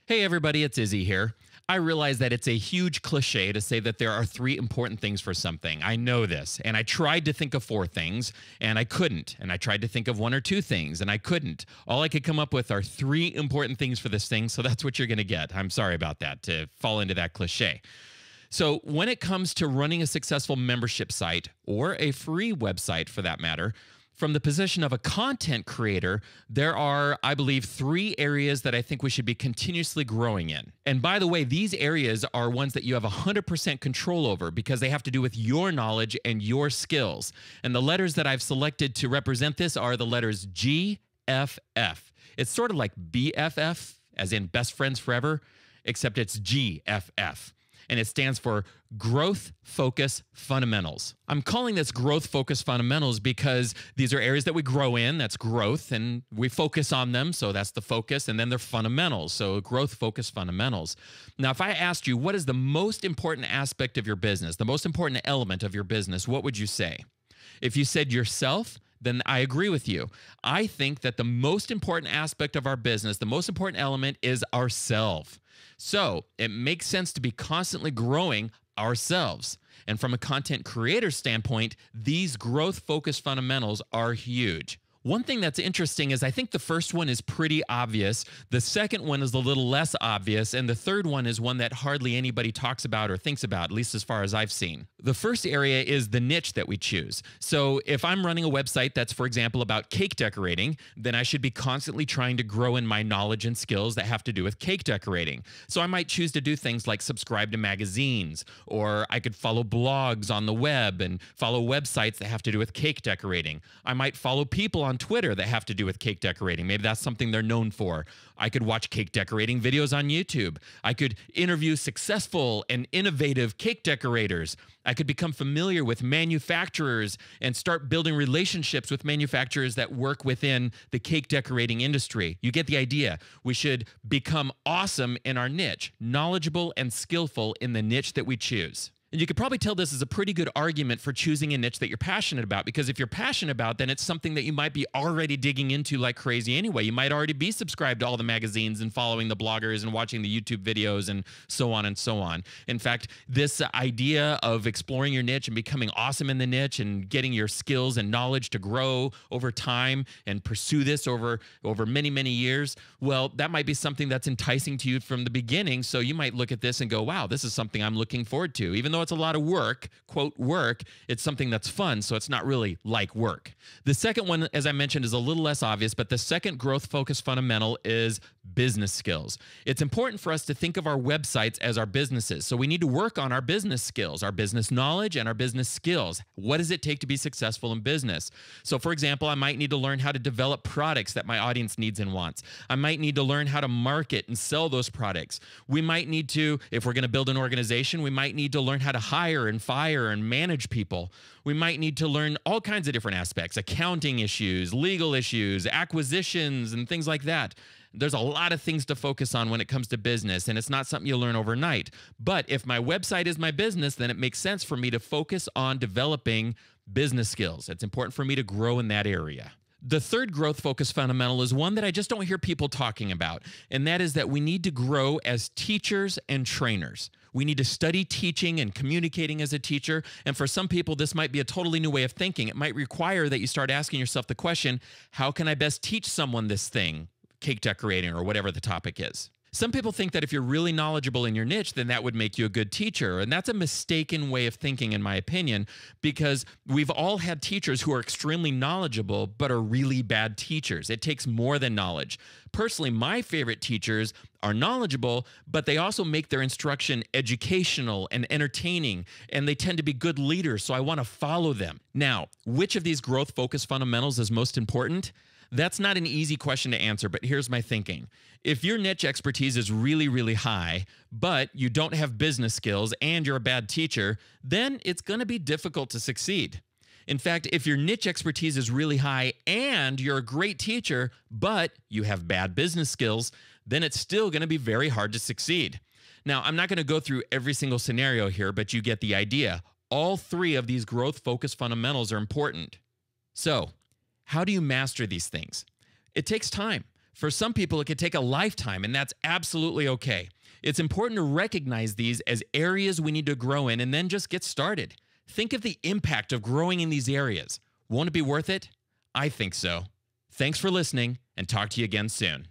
Hey everybody, it's Izzy here. I realize that it's a huge cliche to say that there are three important things for something. I know this, and I tried to think of four things, and I couldn't. And I tried to think of one or two things, and I couldn't. All I could come up with are three important things for this thing, so that's what you're going to get. I'm sorry about that, to fall into that cliche. So, when it comes to running a successful membership site, or a free website for that matter, from the position of a content creator, there are, I believe, three areas that I think we should be continuously growing in. And by the way, these areas are ones that you have 100% control over because they have to do with your knowledge and your skills. And the letters that I've selected to represent this are the letters G, F, F. It's sort of like BFF, as in best friends forever, except it's GFF. And it stands for Growth Focus Fundamentals. I'm calling this Growth Focus Fundamentals because these are areas that we grow in, that's growth, and we focus on them, so that's the focus, and then they're fundamentals, so Growth Focus Fundamentals. Now, if I asked you what is the most important aspect of your business, the most important element of your business, what would you say? If you said yourself, then I agree with you. I think that the most important aspect of our business, the most important element is ourselves. So it makes sense to be constantly growing ourselves. And from a content creator standpoint, these growth-focused fundamentals are huge. One thing that's interesting is I think the first one is pretty obvious. The second one is a little less obvious. And the third one is one that hardly anybody talks about or thinks about, at least as far as I've seen. The first area is the niche that we choose. So if I'm running a website that's, for example, about cake decorating, then I should be constantly trying to grow in my knowledge and skills that have to do with cake decorating. So I might choose to do things like subscribe to magazines, or I could follow blogs on the web and follow websites that have to do with cake decorating. I might follow people on Twitter that have to do with cake decorating. Maybe that's something they're known for. I could watch cake decorating videos on YouTube. I could interview successful and innovative cake decorators. I could become familiar with manufacturers and start building relationships with manufacturers that work within the cake decorating industry. You get the idea. We should become awesome in our niche, knowledgeable and skillful in the niche that we choose. And you could probably tell this is a pretty good argument for choosing a niche that you're passionate about, because if you're passionate about, then it's something that you might be already digging into like crazy anyway. You might already be subscribed to all the magazines and following the bloggers and watching the YouTube videos and so on and so on. In fact, this idea of exploring your niche and becoming awesome in the niche and getting your skills and knowledge to grow over time and pursue this over many, many years, well, that might be something that's enticing to you from the beginning. So you might look at this and go, wow, this is something I'm looking forward to. Even though it's a lot of work, quote work, it's something that's fun, so it's not really like work. The second one, as I mentioned, is a little less obvious, but the second growth focus fundamental is business skills. It's important for us to think of our websites as our businesses, so we need to work on our business skills, our business knowledge, and our business skills. What does it take to be successful in business? So for example, I might need to learn how to develop products that my audience needs and wants. I might need to learn how to market and sell those products. We might need to, if we're going to build an organization, we might need to learn how to hire and fire and manage people. We might need to learn all kinds of different aspects, accounting issues, legal issues, acquisitions, and things like that. There's a lot of things to focus on when it comes to business, and it's not something you learn overnight. But if my website is my business, then it makes sense for me to focus on developing business skills. It's important for me to grow in that area. The third growth focus fundamental is one that I just don't hear people talking about, and that is that we need to grow as teachers and trainers. We need to study teaching and communicating as a teacher, and for some people, this might be a totally new way of thinking. It might require that you start asking yourself the question, how can I best teach someone this thing, cake decorating or whatever the topic is? Some people think that if you're really knowledgeable in your niche, then that would make you a good teacher. And that's a mistaken way of thinking, in my opinion, because we've all had teachers who are extremely knowledgeable but are really bad teachers. It takes more than knowledge. Personally, my favorite teachers are knowledgeable, but they also make their instruction educational and entertaining, and they tend to be good leaders, so I want to follow them. Now, which of these growth-focused fundamentals is most important? That's not an easy question to answer, but here's my thinking. If your niche expertise is really, really high, but you don't have business skills and you're a bad teacher, then it's going to be difficult to succeed. In fact, if your niche expertise is really high and you're a great teacher, but you have bad business skills, then it's still going to be very hard to succeed. Now, I'm not going to go through every single scenario here, but you get the idea. All three of these growth-focused fundamentals are important. So, how do you master these things? It takes time. For some people, it could take a lifetime, and that's absolutely okay. It's important to recognize these as areas we need to grow in and then just get started. Think of the impact of growing in these areas. Won't it be worth it? I think so. Thanks for listening, and talk to you again soon.